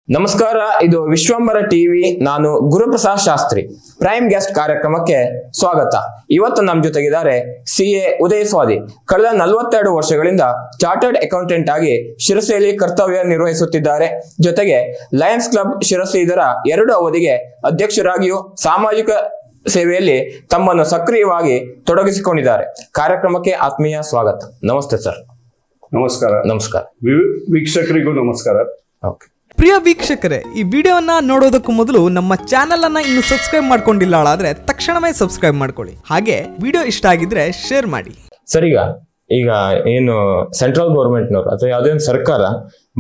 ನಮಸ್ಕಾರ, ಇದು ವಿಶ್ವಂಬರ ಟಿವಿ. ನಾನು ಗುರುಪ್ರಸಾದ್ ಶಾಸ್ತ್ರಿ. ಪ್ರೈಮ್ ಗೆಸ್ಟ್ ಕಾರ್ಯಕ್ರಮಕ್ಕೆ ಸ್ವಾಗತ. ಇವತ್ತು ನಮ್ಮ ಜೊತೆಗಿದ್ದಾರೆ CA ಉದಯ್ ಸ್ವಾದಿ. ಕಳೆದ 42 ವರ್ಷಗಳಿಂದ ಚಾರ್ಟರ್ಡ್ ಅಕೌಂಟೆಂಟ್ ಆಗಿ ಶಿರಸಿಯಲ್ಲಿ ಕರ್ತವ್ಯ ನಿರ್ವಹಿಸುತ್ತಿದ್ದಾರೆ. ಜೊತೆಗೆ ಲಯನ್ಸ್ ಕ್ಲಬ್ ಶಿರಸಿ ಇದರ 2 ಅವಧಿಗೆ ಅಧ್ಯಕ್ಷರಾಗಿಯೂ ಸಾಮಾಜಿಕ ಸೇವೆಯಲ್ಲಿ ತಮ್ಮನ್ನು ಸಕ್ರಿಯವಾಗಿ ತೊಡಗಿಸಿಕೊಂಡಿದ್ದಾರೆ. ಕಾರ್ಯಕ್ರಮಕ್ಕೆ ಆತ್ಮೀಯ ಸ್ವಾಗತ. ನಮಸ್ತೆ ಸರ್. ನಮಸ್ಕಾರ. ವೀಕ್ಷಕರಿಗೂ ನಮಸ್ಕಾರ. ಓಕೆ. ಪ್ರಿಯ ವೀಕ್ಷಕರೇ, ಈ ವಿಡಿಯೋನ ನೋಡೋದಕ್ಕೂ ಮೊದಲು ನಮ್ಮ ಚಾನೆಲ್ ಅನ್ನ ಇನ್ನು ಸಬ್ಸ್ಕ್ರೈಬ್ ಮಾಡ್ಕೊಂಡಿಲ್ಲ ಆದ್ರೆ ತಕ್ಷಣವೇ ಸಬ್ಸ್ಕ್ರೈಬ್ ಮಾಡ್ಕೊಳ್ಳಿ. ಹಾಗೆ ವಿಡಿಯೋ ಇಷ್ಟ ಆಗಿದ್ರೆ ಶೇರ್ ಮಾಡಿ. ಸರ್, ಈಗ ಏನು ಸೆಂಟ್ರಲ್ ಗೌರ್ಮೆಂಟ್ನವರು ಅಥವಾ ಯಾವುದೇ ಒಂದು ಸರ್ಕಾರ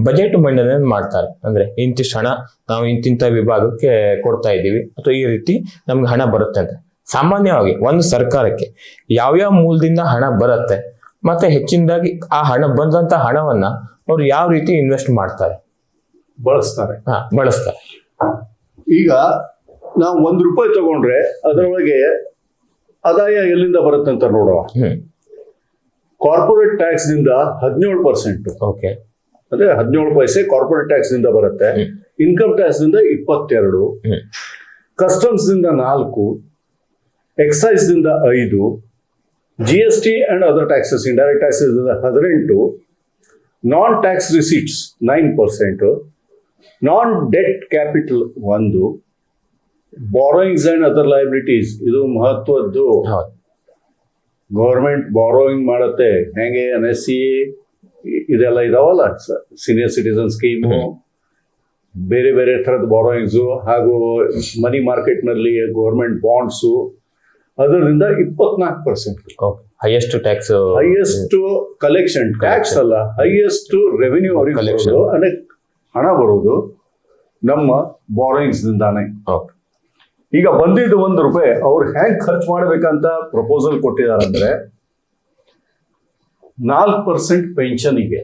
ಬಜೆಟ್ ಮಂಡನೆ ಮಾಡ್ತಾರೆ, ಅಂದ್ರೆ ಇಂತಿಷ್ಟು ಹಣ ನಾವು ಇಂತಿಂತ ವಿಭಾಗಕ್ಕೆ ಕೊಡ್ತಾ ಇದ್ದೀವಿ ಅಥವಾ ಈ ರೀತಿ ನಮ್ಗೆ ಹಣ ಬರುತ್ತೆ ಅಂತ. ಸಾಮಾನ್ಯವಾಗಿ ಒಂದು ಸರ್ಕಾರಕ್ಕೆ ಯಾವ್ಯಾವ ಮೂಲದಿಂದ ಹಣ ಬರುತ್ತೆ ಮತ್ತೆ ಹೆಚ್ಚಿನದಾಗಿ ಆ ಹಣ ಬಂದಂತ ಹಣವನ್ನ ಅವ್ರು ಯಾವ ರೀತಿ ಇನ್ವೆಸ್ಟ್ ಮಾಡ್ತಾರೆ, ಬಳಸ್ತಾರೆ. ಈಗ ನಾವು ₹1 ತಗೊಂಡ್ರೆ ಅದರೊಳಗೆ ಆದಾಯ ಎಲ್ಲಿಂದ ಬರುತ್ತೆ ಅಂತ ನೋಡುವ. ಕಾರ್ಪೊರೇಟ್ ಟ್ಯಾಕ್ಸ್ ನಿಂದ 17%. ಓಕೆ. ಅಂದ್ರೆ 17 ಪೈಸೆ ಕಾರ್ಪೊರೇಟ್ ಟ್ಯಾಕ್ಸ್ ನಿಂದ ಬರುತ್ತೆ. ಇನ್ಕಮ್ ಟ್ಯಾಕ್ಸ್ ನಿಂದ 22, ಕಸ್ಟಮ್ಸ್ ನಿಂದ 4, ಎಕ್ಸೈಸ್ ನಿಂದ 5, GST and other taxes indirect taxes ನಿಂದ 18, ನಾನ್ tax receipts 9%, non debt capital 1, borrowings and other liabilities ಇದು ಮಹತ್ವದ್ದು. ಗೌರ್ಮೆಂಟ್ ಬಾರೋಯಿಂಗ್ ಮಾಡುತ್ತೆ. ಹೆಂಗೆ NSC ಇದೆಲ್ಲ ಇದಾವಲ್ಲ, ಸೀನಿಯರ್ ಸಿಟಿಸನ್ ಸ್ಕೀಮು, ಬೇರೆ ಬೇರೆ ಥರದ ಬಾರೋಯಿಂಗ್ಸು, ಹಾಗೂ ಮನಿ ಮಾರ್ಕೆಟ್ ನಲ್ಲಿ ಗೌರ್ಮೆಂಟ್ ಬಾಂಡ್ಸು, ಅದರಿಂದ 24%. Highest tax, highest collection tax ಅಲ್ಲ, ಹೈಯೆಸ್ಟ್ ರೆವಿನ್ಯೂ ಕಲೆಕ್ಷನ್ ಅಂದ್ರೆ ಹಣ ಬರುವುದು ನಮ್ಮ ಬಾರೋಯಿಂಗ್ಸ್ ನಿಂದಾನೆ. ಈಗ ಬಂದಿದ್ದು ₹1 ಅವ್ರು ಹೆಂಗ್ ಖರ್ಚು ಮಾಡ್ಬೇಕಂತ ಪ್ರಪೋಸಲ್ ಕೊಟ್ಟಿದ್ದಾರೆ ಅಂದ್ರೆ 4% ಪೆನ್ಷನ್ಗೆ,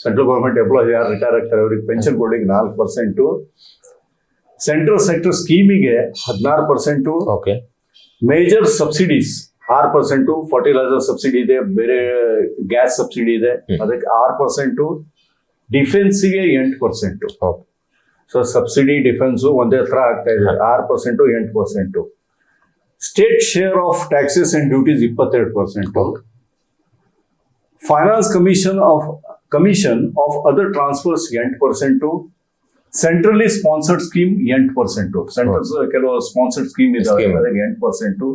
ಸೆಂಟ್ರಲ್ ಗೌರ್ಮೆಂಟ್ ಎಂಪ್ಲಾಯ್ ಯಾರು ರಿಟೈರ್ ಆಗ್ತಾರೆ ಅವ್ರಿಗೆ ಪೆನ್ಷನ್ ಕೊಡ್ಲಿಕ್ಕೆ 4%, ಸೆಂಟ್ರಲ್ ಸೆಕ್ಟರ್ ಸ್ಕೀಮಿಗೆ 16%, okay, major subsidies 6%, fertiliser subsidy ಇದೆ, ಬೇರೆ ಗ್ಯಾಸ್ ಸಬ್ಸಿಡಿ ಇದೆ, ಅದಕ್ಕೆ 6%, ಡಿಫೆನ್ಸ್ಗೆ 8%. ಸೊ ಸಬ್ಸಿಡಿ ಡಿಫೆನ್ಸ್ ಒಂದೇ ಹತ್ರ ಆಗ್ತಾ ಇದೆ. 6%, 8%. State share of taxes and duties 22%. Finance commission of other transfers 8%. Centrally sponsored scheme 8%. Central ಕೆಲವು ಸ್ಪಾನ್ಸರ್ಡ್ ಸ್ಕೀಮ್ ಇದಾವೆ, ಅದಕ್ಕೆ 8%.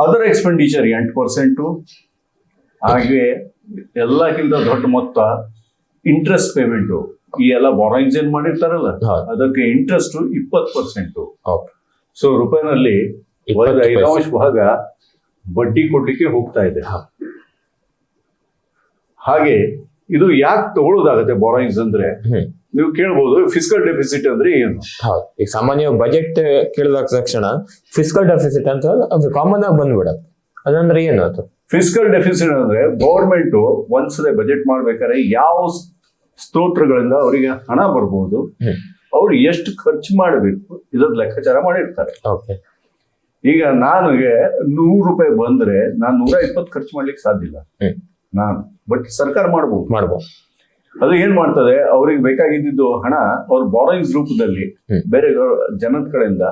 Other expenditure 8%. ಹಾಗೆ ಎಲ್ಲಕ್ಕಿಂತ ದೊಡ್ಡ ಮೊತ್ತ ಇಂಟ್ರೆಸ್ಟ್ ಪೇಮೆಂಟ್. ಈ ಎಲ್ಲ ಬಾರೋಯಿಂಗ್ಸ್ ಏನ್ ಮಾಡಿರ್ತಾರಲ್ಲ ಅದಕ್ಕೆ ಇಂಟ್ರೆಸ್ಟ್ 20%. ಸೊ ರೂಪಾಯಿನಲ್ಲಿ 5 ಭಾಗ ಬಡ್ಡಿ ಕೊಡ್ಲಿಕ್ಕೆ ಹೋಗ್ತಾ ಇದೆ. ಹಾಗೆ ಇದು ಯಾಕೆ ತಗೊಳ್ಳೋದಾಗತ್ತೆ ಬಾರೋಯಿಂಗ್ಸ್ ಅಂದ್ರೆ, ನೀವು ಕೇಳ್ಬೋದು ಫಿಸ್ಕಲ್ ಡೆಫಿಸಿಟ್ ಅಂದ್ರೆ ಏನು. ಈಗ ಸಾಮಾನ್ಯ ಬಜೆಟ್ ಕೇಳಿದ ತಕ್ಷಣ ಫಿಸ್ಕಲ್ ಡೆಫಿಸಿಟ್ ಅಂತ ಅದು ಕಾಮನ್ ಆಗಿ ಬಂದ್ಬಿಡತ್ತೆ. ಅದಂದ್ರೆ ಏನು ಅದು? ಫಿಸ್ಕಲ್ ಡೆಫಿಸಿಟ್ ಅಂದ್ರೆ ಗೌರ್ಮೆಂಟ್ ಒಂದ್ಸಲ ಬಜೆಟ್ ಮಾಡ್ಬೇಕಾದ್ರೆ ಯಾವ ಸ್ತೋತ್ರಗಳಿಂದ ಅವರಿಗೆ ಹಣ ಬರ್ಬೋದು, ಅವ್ರು ಎಷ್ಟು ಖರ್ಚು ಮಾಡಬೇಕು ಇದ್ರ ಲೆಕ್ಕಾಚಾರ ಮಾಡಿರ್ತಾರೆ. ಈಗ ನನಗೆ ₹100 ಬಂದ್ರೆ ನಾನು 120 ಖರ್ಚು ಮಾಡ್ಲಿಕ್ಕೆ ಸಾಧ್ಯ ಇಲ್ಲ ನಾನು, ಬಟ್ ಸರ್ಕಾರ ಮಾಡ್ಬೋದು. ಅದು ಏನ್ ಮಾಡ್ತದೆ, ಅವ್ರಿಗೆ ಬೇಕಾಗಿದ್ದು ಹಣ ಅವ್ರ ಬಾರೋಯಿಂಗ್ಸ್ ರೂಪದಲ್ಲಿ ಬೇರೆ ಜನದ ಕಡೆಯಿಂದ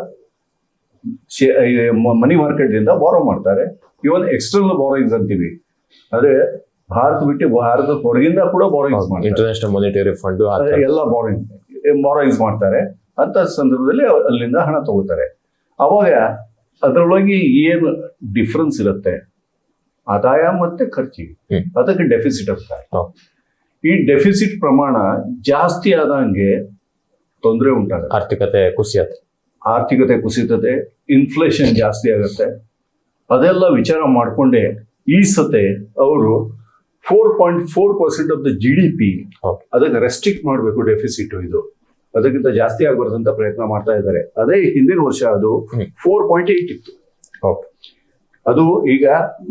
ಮನಿ ಮಾರ್ಕೆಟ್ ಇಂದ ಬಾರೋ ಮಾಡ್ತಾರೆ. ಇವನ್ ಎಕ್ಸ್ಟರ್ನಲ್ ಬಾರೋಯಿಂಗ್ಸ್ ಅಂತೀವಿ, ಅಂದ್ರೆ ಭಾರತ ಬಿಟ್ಟು ಭಾರತದ ಹೊರಗಿಂದ ಕೂಡ ಬಾರೋಯಿಂಗ್ಸ್ ಮಾಡ್ತಾರೆ. ಇಂಟರ್ನ್ಯಾಷನಲ್ ಮಾನಿಟರಿ ಫಂಡ್ ಎಲ್ಲ ಬಾರೋಯಿಂಗ್ಸ್ ಮಾಡ್ತಾರೆ. ಅಂತ ಸಂದರ್ಭದಲ್ಲಿ ಅಲ್ಲಿಂದ ಹಣ ತಗೋತಾರೆ. ಅವಾಗ ಅದರೊಳಗೆ ಏನು ಡಿಫ್ರೆನ್ಸ್ ಇರುತ್ತೆ ಆದಾಯ ಮತ್ತೆ ಖರ್ಚಿಗೆ, ಅದಕ್ಕೆ ಡೆಫಿಸಿಟ್ ಅಂತಾರೆ. ಈ ಡೆಫಿಸಿಟ್ ಪ್ರಮಾಣ ಜಾಸ್ತಿ ಆದಂಗೆ ತೊಂದರೆ ಉಂಟಾಗುತ್ತೆ, ಆರ್ಥಿಕತೆ ಕುಸಿತತೆ, ಇನ್ಫ್ಲೇಷನ್ ಜಾಸ್ತಿ ಆಗುತ್ತೆ. ಅದೆಲ್ಲ ವಿಚಾರ ಮಾಡ್ಕೊಂಡೆ ಈ ಸತೆ ಅವರು 4.4% ಆಫ್ ದ GDP ಅದಕ್ಕೆ ರೆಸ್ಟ್ರಿಕ್ಟ್ ಮಾಡಬೇಕು ಡೆಫಿಸಿಟ್. ಇದು ಅದಕ್ಕಿಂತ ಜಾಸ್ತಿ ಆಗ್ಬಾರ್ದಂತ ಪ್ರಯತ್ನ ಮಾಡ್ತಾ ಇದ್ದಾರೆ. ಅದೇ ಹಿಂದಿನ ವರ್ಷ ಅದು 4.8 ಇತ್ತು. ಅದು ಈಗ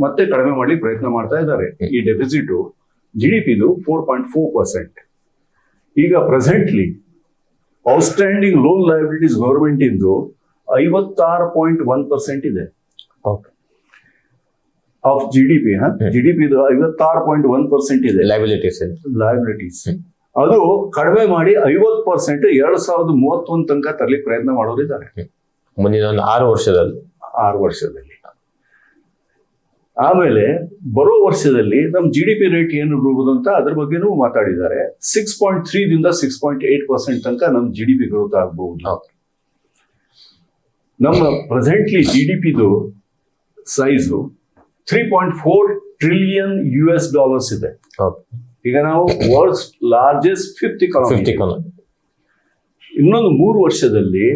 ಮತ್ತೆ ಕಡಿಮೆ ಮಾಡ್ಲಿಕ್ಕೆ ಪ್ರಯತ್ನ ಮಾಡ್ತಾ ಇದ್ದಾರೆ. ಈ ಡೆಫಿಸಿಟ್ GDPದು 4.4%. ಈಗ presently outstanding loan liabilities government ಇಂದು 56.1% ಇದೆ ಆಫ್ GDP. GDP 56.1% ಇದೆ ಲಯಬಿಲಿಟೀಸ್. ಅದು ಕಡಿಮೆ ಮಾಡಿ 50% 2031 ತನಕ ತರಲಿಕ್ಕೆ ಪ್ರಯತ್ನ ಮಾಡೋರಿದ್ದಾರೆ ಮುಂದಿನ ಒಂದು 6 ವರ್ಷದಲ್ಲಿ. 6 ವರ್ಷದಲ್ಲಿ. ಆಮೇಲೆ ಬರೋ ವರ್ಷದಲ್ಲಿ ನಮ್ GDP ರೇಟ್ ಏನು ಇರ್ಬೋದು ಅಂತ ಅದ್ರ ಬಗ್ಗೆನೂ ಮಾತಾಡಿದ್ದಾರೆ. 6.3 ದಿಂದ 6.8% ತನಕ ನಮ್ GDP ಗ್ರೋತ್ ಆಗಬಹುದು. ನಮ್ಮ ಪ್ರೆಸೆಂಟ್ಲಿ GDPದು ಸೈಜು $3.4 ಟ್ರಿಲಿಯನ್ ಇದೆ. ಈಗ ನಾವು ವರ್ಲ್ಡ್ಸ್ ಲಾರ್ಜೆಸ್ಟ್ ಫಿಫ್ತ್ ಇಕಾನಮಿ. ಇನ್ನೊಂದು 3 ವರ್ಷದಲ್ಲಿ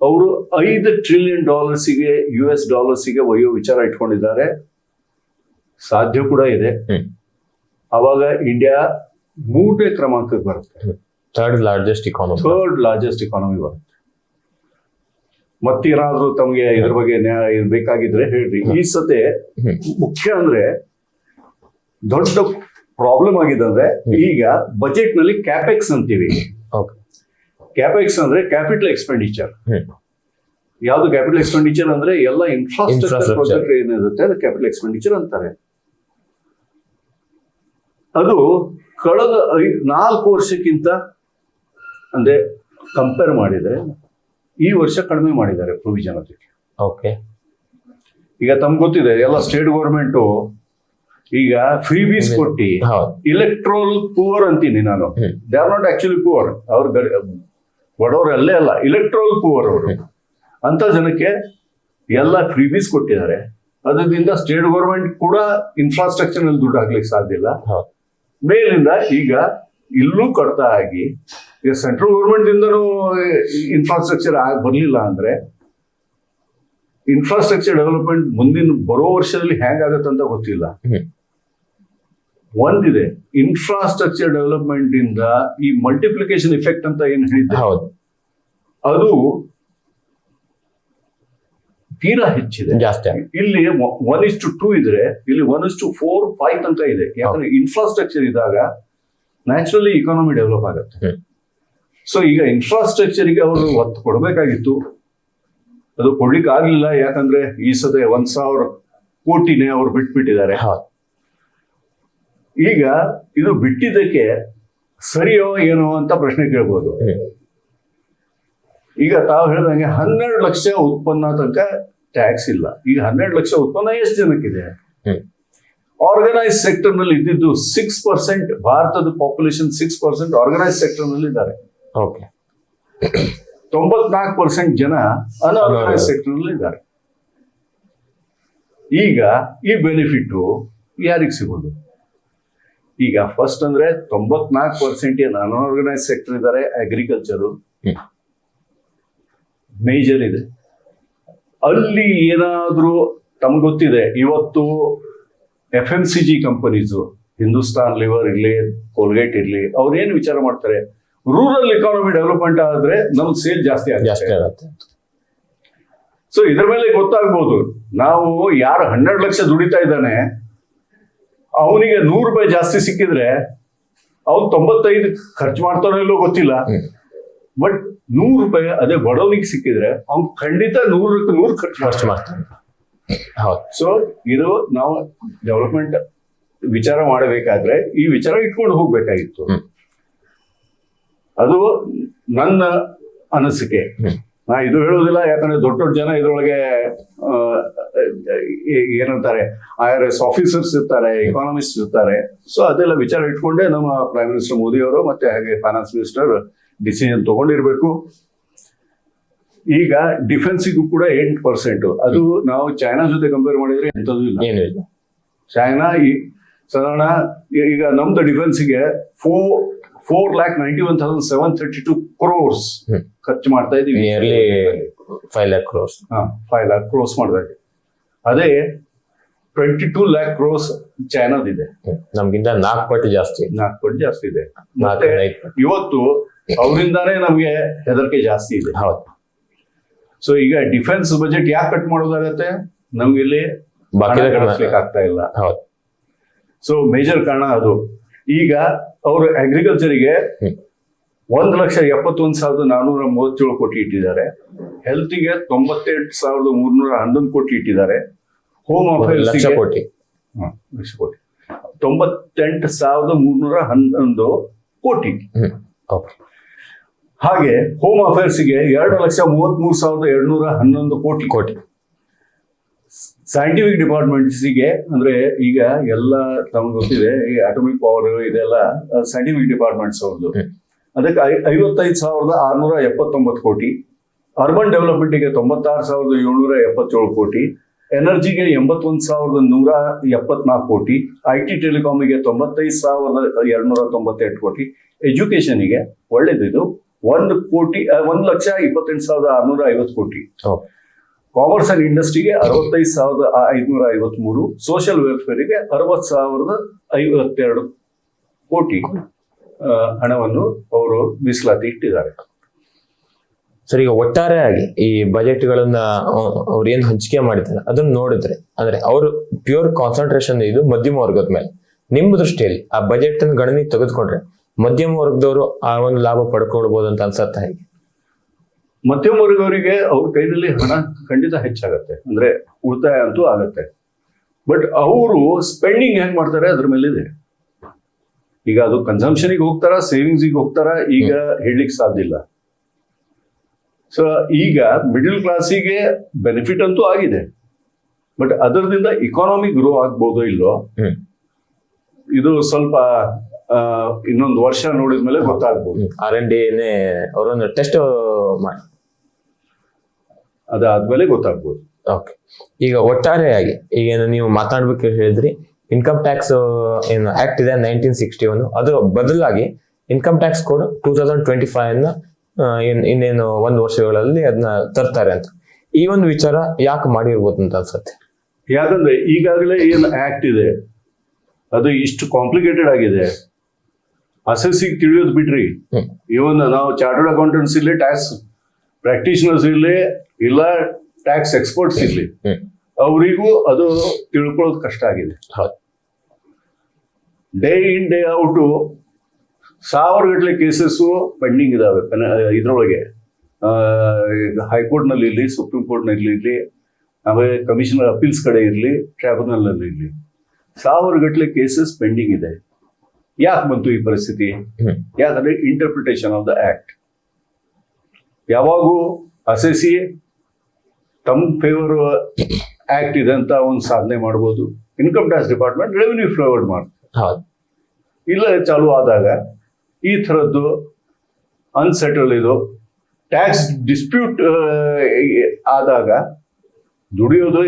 ಅವರು $5 ಟ್ರಿಲಿಯನ್ US ಒಯ್ಯೋ ವಿಚಾರ ಇಟ್ಕೊಂಡಿದ್ದಾರೆ. ಸಾಧ್ಯ ಕೂಡ ಇದೆ. ಅವಾಗ ಇಂಡಿಯಾ 3ನೇ ಕ್ರಮಾಂಕಕ್ಕೆ ಬರುತ್ತೆ. ಥರ್ಡ್ ಲಾರ್ಜೆಸ್ಟ್ ಇಕಾನಮಿ ಬರುತ್ತೆ. ಮತ್ತೇನಾದ್ರೂ ತಮಗೆ ಇದ್ರ ಬಗ್ಗೆ ಬೇಕಾಗಿದ್ರೆ ಹೇಳ್ರಿ. ಈ ಸತೆ ಮುಖ್ಯ ಅಂದ್ರೆ ದೊಡ್ಡ ಪ್ರಾಬ್ಲಮ್ ಆಗಿದೆ ಅಂದ್ರೆ ಈಗ ಬಜೆಟ್ ನಲ್ಲಿ ಕ್ಯಾಪೆಕ್ಸ್ ಅಂತೀವಿ. ಕ್ಯಾಪೆಕ್ಸ್ ಅಂದ್ರೆ ಕ್ಯಾಪಿಟಲ್ ಎಕ್ಸ್ಪೆಂಡಿಚರ್. ಯಾವ್ದು ಕ್ಯಾಪಿಟಲ್ ಎಕ್ಸ್ಪೆಂಡಿಚರ್ ಅಂದ್ರೆ ಎಲ್ಲ ಇನ್ಫ್ರಾಸ್ಟ್ರಕ್ಚರ್ ಪ್ರಾಜೆಕ್ಟ್ ಏನಿರುತ್ತೆ ಅದು ಕ್ಯಾಪಿಟಲ್ ಎಕ್ಸ್ಪೆಂಡಿಚರ್ ಅಂತಾರೆ. ಅದು ಕಳೆದ 4 ವರ್ಷಕ್ಕಿಂತ ಅಂದ್ರೆ ಕಂಪೇರ್ ಮಾಡಿದ್ರೆ ಈ ವರ್ಷ ಕಡಿಮೆ ಮಾಡಿದ್ದಾರೆ ಪ್ರೊವಿಷನ್ ಅದಕ್ಕೆ. ಈಗ ತಮ್ಗೆ ಗೊತ್ತಿದೆ ಎಲ್ಲ ಸ್ಟೇಟ್ ಗೌರ್ಮೆಂಟ್ ಈಗ ಫ್ರೀ ಬೀಸ್ ಕೊಟ್ಟಿ ಇಲೆಕ್ಟ್ರೋಲ್ ಪೂವರ್ ಅಂತೀನಿ ನಾನು. They are not actually poor, ಅವ್ರ ಬಡವರು ಅಲ್ಲೇ ಅಲ್ಲ, ಇಲೆಕ್ಟ್ರೋಲ್ ಪೂವರ್ ಅವರು ಅಂತ ಜನಕ್ಕೆ ಎಲ್ಲ ಫ್ರೀ ಬೀಸ್ ಕೊಟ್ಟಿದ್ದಾರೆ. ಅದರಿಂದ ಸ್ಟೇಟ್ ಗೌರ್ಮೆಂಟ್ ಕೂಡ ಇನ್ಫ್ರಾಸ್ಟ್ರಕ್ಚರ್ ನಲ್ಲಿ ದುಡ್ಡು ಹಾಕ್ಲಿಕ್ಕೆ ಸಾಧ್ಯ ಇಲ್ಲ. ಮೇಲಿಂದ ಈಗ ಇಲ್ಲೂ ಕಡ್ತಾ ಆಗಿ ಈಗ ಸೆಂಟ್ರಲ್ ಗೌರ್ಮೆಂಟ್ ಇಂದನೂ ಇನ್ಫ್ರಾಸ್ಟ್ರಕ್ಚರ್ ಬರ್ಲಿಲ್ಲ ಅಂದ್ರೆ ಇನ್ಫ್ರಾಸ್ಟ್ರಕ್ಚರ್ ಡೆವಲಪ್ಮೆಂಟ್ ಮುಂದಿನ ಬರೋ ವರ್ಷದಲ್ಲಿ ಹೆಂಗಾಗತ್ತಂತ ಗೊತ್ತಿಲ್ಲ. ಒಂದಿದೆ ಇನ್ಫ್ರಾಸ್ಟ್ರಕ್ಚರ್ ಡೆವಲಪ್ಮೆಂಟ್ ಇಂದ ಈ ಮಲ್ಟಿಪ್ಲಿಕೇಶನ್ ಇಫೆಕ್ಟ್ ಅಂತ ಏನ್ ಹೇಳಿದ್ದೆ ಅದು ತೀರಾ ಹೆಚ್ಚಿದೆ, ಜಾಸ್ತಿ. ಇಲ್ಲಿ 1:2 ಇದ್ರೆ ಇಲ್ಲಿ 1:4, 5 ತನಕ ಇದೆ. ಯಾಕಂದ್ರೆ ಇನ್ಫ್ರಾಸ್ಟ್ರಕ್ಚರ್ ಇದ್ದಾಗ ನ್ಯಾಚುರಲಿ ಇಕಾನಮಿ ಡೆವಲಪ್ ಆಗುತ್ತೆ. ಸೊ ಈಗ ಇನ್ಫ್ರಾಸ್ಟ್ರಕ್ಚರ್ಗೆ ಅವರು ಒತ್ತು ಕೊಡಬೇಕಾಗಿತ್ತು, ಅದು ಕೊಡ್ಲಿಕ್ಕೆ ಆಗ್ಲಿಲ್ಲ. ಯಾಕಂದ್ರೆ ಈ ಸದೆ 1,000 ಕೋಟಿನೇ ಅವ್ರು ಬಿಟ್ಬಿಟ್ಟಿದ್ದಾರೆ. ಈಗ ಇದು ಬಿಟ್ಟಿದ್ದಕ್ಕೆ ಸರಿಯೋ ಏನೋ ಅಂತ ಪ್ರಶ್ನೆ ಕೇಳ್ಬೋದು. ಈಗ ತಾವು ಹೇಳ್ದಂಗೆ 12 ಲಕ್ಷ ಉತ್ಪನ್ನ ತನಕ ಟ್ಯಾಕ್ಸ್ ಇಲ್ಲ. ಈಗ 12 ಲಕ್ಷ ಉತ್ಪನ್ನ ಎಷ್ಟು ಜನಕ್ಕಿದೆ? ಆರ್ಗನೈಸ್ ಸೆಕ್ಟರ್ ನಲ್ಲಿ ಇದ್ದಿದ್ದು 6%. ಭಾರತದ ಪಾಪ್ಯುಲೇಷನ್ 6% ಆರ್ಗನೈಸ್ ಸೆಕ್ಟರ್ ನಲ್ಲಿ ಇದ್ದಾರೆ. 94% ಜನ ಅನ್ಆರ್ಗನೈಸ್ ಸೆಕ್ಟರ್ ನಲ್ಲಿ ಇದ್ದಾರೆ. ಈಗ ಈ ಬೆನಿಫಿಟ್ ಯಾರಿಗೆ ಸಿಗೋದು? ಈಗ ಫಸ್ಟ್ ಅಂದ್ರೆ 94% ಏನು ಅನ್ಆರ್ಗನೈಸ್ ಸೆಕ್ಟರ್ ಇದ್ದಾರೆ. ಅಗ್ರಿಕಲ್ಚರು ಮೇಜರ್ ಇದೆ. ಅಲ್ಲಿ ಏನಾದ್ರೂ ತಮ್ಗೆ ಗೊತ್ತಿದೆ, ಇವತ್ತು FMCG ಕಂಪನೀಸು, ಹಿಂದೂಸ್ತಾನ್ ಲಿವರ್ ಇರ್ಲಿ, ಕೋಲ್ಗೇಟ್ ಇರ್ಲಿ, ಅವ್ರೇನು ವಿಚಾರ ಮಾಡ್ತಾರೆ, ರೂರಲ್ ಇಕಾನಮಿ ಡೆವಲಪ್ಮೆಂಟ್ ಆದ್ರೆ ನಮ್ಗೆ ಸೇಲ್ ಜಾಸ್ತಿ ಆಗುತ್ತೆ. ಸೊ ಇದ್ರ ಮೇಲೆ ಗೊತ್ತಾಗ್ಬೋದು, ನಾವು ಯಾರು 12 ಲಕ್ಷ ದುಡಿತಾ ಇದ್ದಾನೆ ಅವನಿಗೆ $100 ಜಾಸ್ತಿ ಸಿಕ್ಕಿದ್ರೆ ಅವ್ನು 95 ಖರ್ಚು ಮಾಡ್ತಾನೋ ಇಲ್ಲೋ ಗೊತ್ತಿಲ್ಲ. ಬಟ್ $100 ಅದೇ ಬಡವನಿಗೆ ಸಿಕ್ಕಿದ್ರೆ ಅವ್ನು ಖಂಡಿತ 100ಕ್ಕೆ 100 ಖರ್ಚು ಮಾಡ್ತಾನೆ. ಸೊ ಇದು ನಾವು ಡೆವಲಪ್ಮೆಂಟ್ ವಿಚಾರ ಮಾಡಬೇಕಾದ್ರೆ ಈ ವಿಚಾರ ಇಟ್ಕೊಂಡು ಹೋಗ್ಬೇಕಾಗಿತ್ತು. ಅದು ನನ್ನ ಅನಿಸಿಕೆ. ನಾ ಇದು ಹೇಳೋದಿಲ್ಲ, ಯಾಕಂದ್ರೆ ದೊಡ್ಡ ದೊಡ್ಡ ಜನ ಇದ್ರೊಳಗೆ ಏನಂತಾರೆ IRS ಆಫೀಸರ್ಸ್ ಇರ್ತಾರೆ, ಎಕಾನಮಿಸ್ಟ್ ಇರ್ತಾರೆ. ಸೊ ಅದೆಲ್ಲ ವಿಚಾರ ಇಟ್ಕೊಂಡೆ ನಮ್ಮ ಪ್ರೈಮ್ ಮಿನಿಸ್ಟರ್ ಮೋದಿ ಅವರು ಮತ್ತೆ ಹಾಗೆ ಫೈನಾನ್ಸ್ ಮಿನಿಸ್ಟರ್ ಡಿಸಿಷನ್ ತಗೊಂಡಿರ್ಬೇಕು. ಈಗ ಡಿಫೆನ್ಸಿಗೂ ಕೂಡ 8%. ಅದು ನಾವು ಚೈನಾ ಜೊತೆ ಕಂಪೇರ್ ಮಾಡಿದ್ರೆ ಎಂಥದ್ದು ಇಲ್ಲ. ಚೈನಾ ಸಾಧಾರಣ ಈಗ ನಮ್ದು ಡಿಫೆನ್ಸ್ಗೆ 4,91,732 crores ಖರ್ಚು ಮಾಡ್ತಾ ಇದೀವಿ. 5 lakh crores. 5 lakh crores ಮಾಡ್ತಾ ಇದೀವಿ. ಅದೇ 22 lakh crores ಚೈನಾದಿದೆ. ನಮ್ಗಿಂತ 4 ಪಟ್ಟು ಜಾಸ್ತಿ ಇದೆ. ಮತ್ತೆ ಇವತ್ತು ಅವರಿಂದಾನೇ ನಮ್ಗೆ ಹೆದರಿಕೆ ಜಾಸ್ತಿ ಇದೆ. ಸೊ ಈಗ ಡಿಫೆನ್ಸ್ ಬಜೆಟ್ ಯಾಕೆ ಕಟ್ ಮಾಡೋದಾಗತ್ತೆ? ನಮ್ಗೆ ಇಲ್ಲಿ ಆಗ್ತಾ ಇಲ್ಲ. ಸೊ ಮೇಜರ್ ಕಾರಣ ಅದು. ಈಗ ಅವರು ಅಗ್ರಿಕಲ್ಚರಿಗೆ 1,71,437 ಕೋಟಿ ಇಟ್ಟಿದ್ದಾರೆ. ಹೆಲ್ತ್ಗೆ 98,311 ಕೋಟಿ ಇಟ್ಟಿದ್ದಾರೆ. ಹೋಮ್ ಅಫೇರ್ಸ್ ಲಕ್ಷ ಕೋಟಿ 98,311 ಕೋಟಿ. ಓಕೆ. ಹಾಗೆ ಹೋಮ್ ಅಫೇರ್ಸ್ಗೆ 2,33,211 ಕೋಟಿ. ಸೈಂಟಿಫಿಕ್ ಡಿಪಾರ್ಟ್ಮೆಂಟ್ಸಿಗೆ ಅಂದ್ರೆ ಈಗ ಎಲ್ಲ ತಮ್ಗೆ ಗೊತ್ತಿದೆ, ಈ ಅಟೋಮಿಕ್ ಪವರ್ ಇದೆಲ್ಲ ಸೈಂಟಿಫಿಕ್ ಡಿಪಾರ್ಟ್ಮೆಂಟ್ಸ್ ಅವ್ರದ್ದು. ಅದಕ್ಕೆ 55,679 ಕೋಟಿ. ಅರ್ಬನ್ ಡೆವಲಪ್ಮೆಂಟ್ಗೆ 96,777 ಕೋಟಿ. ಎನರ್ಜಿಗೆ 81,174 ಕೋಟಿ. IT ಟೆಲಿಕಾಮಿಗೆ 95,298 ಕೋಟಿ. ಎಜುಕೇಶನ್ಗೆ ಒಳ್ಳೇದಿದು 1,28,650 ಕೋಟಿ. ಕಾಮರ್ಸ್ ಅಂಡ್ ಇಂಡಸ್ಟ್ರಿಗೆ 65,553. ಸೋಷಿಯಲ್ ವೆಲ್ಫೇರ್ಗೆ 60,052 ಕೋಟಿ ಹಣವನ್ನು ಅವರು ಮೀಸಲಾತಿ ಇಟ್ಟಿದ್ದಾರೆ. ಸರ್, ಈಗ ಒಟ್ಟಾರೆಯಾಗಿ ಈ ಬಜೆಟ್ಗಳನ್ನ ಅವ್ರು ಏನ್ ಹಂಚಿಕೆ ಮಾಡಿದ್ದಾರೆ ಅದನ್ನ ನೋಡಿದ್ರೆ, ಅಂದ್ರೆ ಅವರು ಪ್ಯೂರ್ ಕಾನ್ಸಂಟ್ರೇಷನ್ ಇದು ಮಧ್ಯಮ ವರ್ಗದ ಮೇಲೆ. ನಿಮ್ಮ ದೃಷ್ಟಿಯಲ್ಲಿ ಆ ಬಜೆಟ್ ಅನ್ನು ಗಣನೆಗೆ ತೆಗೆದುಕೊಂಡ್ರೆ ಮಧ್ಯಮ ವರ್ಗದವರು ಆ ಒಂದು ಲಾಭ ಪಡ್ಕೊಳ್ಬಹುದು ಅಂತ ಅನ್ಸತ್ತ ಹೇಗೆ? ಮಧ್ಯಮ ವರ್ಗವರಿಗೆ ಅವ್ರ ಕೈನಲ್ಲಿ ಹಣ ಖಂಡಿತ ಹೆಚ್ಚಾಗತ್ತೆ, ಅಂದ್ರೆ ಉಳಿತಾಯ ಅಂತೂ ಆಗತ್ತೆ. ಬಟ್ ಅವರು ಸ್ಪೆಂಡಿಂಗ್ ಹೆಂಗ್ ಮಾಡ್ತಾರೆ ಅದ್ರ ಮೇಲಿದೆ. ಈಗ ಅದು ಕನ್ಸಂಪ್ಷನ್ಗೆ ಹೋಗ್ತಾರ, ಸೇವಿಂಗ್ಸಿಗೆ ಹೋಗ್ತಾರ, ಈಗ ಹೇಳಲಿಕ್ಕೆ ಸಾಧ್ಯ ಇಲ್ಲ. ಸೊ ಈಗ ಮಿಡಲ್ ಕ್ಲಾಸಿಗೆ ಬೆನಿಫಿಟ್ ಅಂತೂ ಆಗಿದೆ, ಬಟ್ ಅದರದಿಂದ ಇಕಾನಮಿ ಗ್ರೋ ಆಗ್ಬೋದೋ ಇಲ್ಲೋ ಇದು ಸ್ವಲ್ಪ ಇನ್ನೊಂದು ವರ್ಷ ನೋಡಿದ್ಮೇಲೆ ಗೊತ್ತಾಗ್ಬೋದು. R&D ಅವರೊಂದು ಟೆಸ್ಟ್ ಮಾಡಿ ಅದಾದ್ಮೇಲೆ ಗೊತ್ತಾಗ್ಬೋದು. ಓಕೆ. ಈಗ ಒಟ್ಟಾರೆಯಾಗಿ ಈಗೇನು ನೀವು ಮಾತಾಡ್ಬೇಕು ಹೇಳಿದ್ರಿ, ಇನ್ಕಮ್ ಟ್ಯಾಕ್ಸ್ ಏನು ಆಕ್ಟ್ ಇದೆ 1961, ಅದು ಬದಲಾಗಿ ಇನ್ಕಮ್ ಟ್ಯಾಕ್ಸ್ ಕೋಡ್ 2025 ಅನ್ನ ಇನ್ನೇನು 1 ವರ್ಷಗಳಲ್ಲಿ ಅದನ್ನ ತರ್ತಾರೆ ಅಂತ. ಈ ಒಂದು ವಿಚಾರ ಯಾಕೆ ಮಾಡಿರ್ಬೋದು ಅಂತ ಅನ್ಸುತ್ತೆ? ಯಾಕಂದ್ರೆ ಈಗಾಗಲೇ ಏನು ಆಕ್ಟ್ ಇದೆ ಅದು ಇಷ್ಟು ಕಾಂಪ್ಲಿಕೇಟೆಡ್ ಆಗಿದೆ. ಅಸೆಸ್ಸಿಗೆ ತಿಳಿಯೋದು ಬಿಟ್ರಿ, ಇವನ್ ನಾವು ಚಾರ್ಟರ್ಡ್ ಅಕೌಂಟೆಂಟ್ಸ್ ಇರ್ಲಿ, ಟ್ಯಾಕ್ಸ್ ಪ್ರಾಕ್ಟೀಷನರ್ಸ್ ಇರ್ಲಿ, ಇಲ್ಲ ಟ್ಯಾಕ್ಸ್ ಎಕ್ಸ್ಪರ್ಟ್ಸ್ ಇರ್ಲಿ, ಅವರಿಗೂ ಅದು ತಿಳ್ಕೊಳ್ಳೋದು ಕಷ್ಟ ಆಗಿದೆ. ಡೇ ಇನ್ ಡೇ ಔಟು 1000 ಗಟ್ಟಲೆ ಕೇಸಸ್ಸು ಪೆಂಡಿಂಗ್ ಇದಾವೆ ಇದ್ರೊಳಗೆ. ಹೈಕೋರ್ಟ್ ನಲ್ಲಿ ಇರ್ಲಿ, ಸುಪ್ರೀಂ ಕೋರ್ಟ್ ನಲ್ಲಿ ಇರ್ಲಿ, ಆಮೇಲೆ ಕಮಿಷನರ್ ಅಪೀಲ್ಸ್ ಕಡೆ ಇರ್ಲಿ, ಟ್ರೈಬ್ಯುನಲ್ ನಲ್ಲಿ ಇರ್ಲಿ, 1000 ಗಟ್ಟಲೆ ಕೇಸಸ್ ಪೆಂಡಿಂಗ್ ಇದೆ. ಯಾಕೆ ಬಂತು ಈ ಪರಿಸ್ಥಿತಿ? ಯಾಕಂದ್ರೆ ಇಂಟರ್ಪ್ರಿಟೇಷನ್ ಆಫ್ ದ ಆಕ್ಟ್. ಯಾವಾಗೂ ಅಸೆಸಿ ತಮ್ಮ ಫೇವರ್ ಆಕ್ಟ್ ಇದೆ ಅಂತ ಒಂದು ಸಾಧನೆ ಮಾಡ್ಬೋದು. Income tax department revenue forward ಮಾಡ್ತಾರೆ. ಇಲ್ಲ ಚಾಲು ಆದಾಗ ಈ ಥರದ್ದು ಅನ್ಸೆಟಲ್ ಇದು ಟ್ಯಾಕ್ಸ್ ಡಿಸ್ಪ್ಯೂಟ್ ಆದಾಗ ದುಡಿಯೋದು